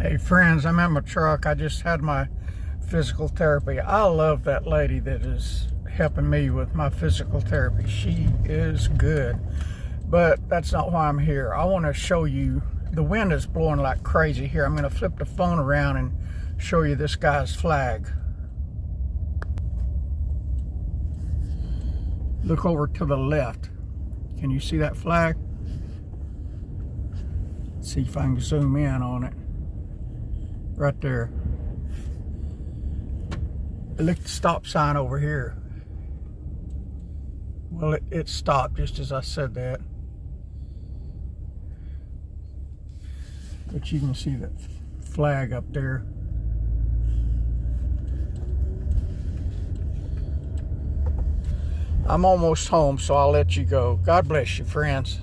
Hey friends, I'm in my truck. I just had my physical therapy. I love that lady that is helping me with my physical therapy. She is good. But that's not why I'm here. I want to show you, the wind is blowing like crazy here. I'm going to flip the phone around and show you this guy's flag. Look over to the left. Can you see that flag? Let's see if I can zoom in on it. Right there. Look at the stop sign over here. Well, it stopped just as I said that. But you can see that flag up there. I'm almost home, so I'll let you go. God bless you, friends.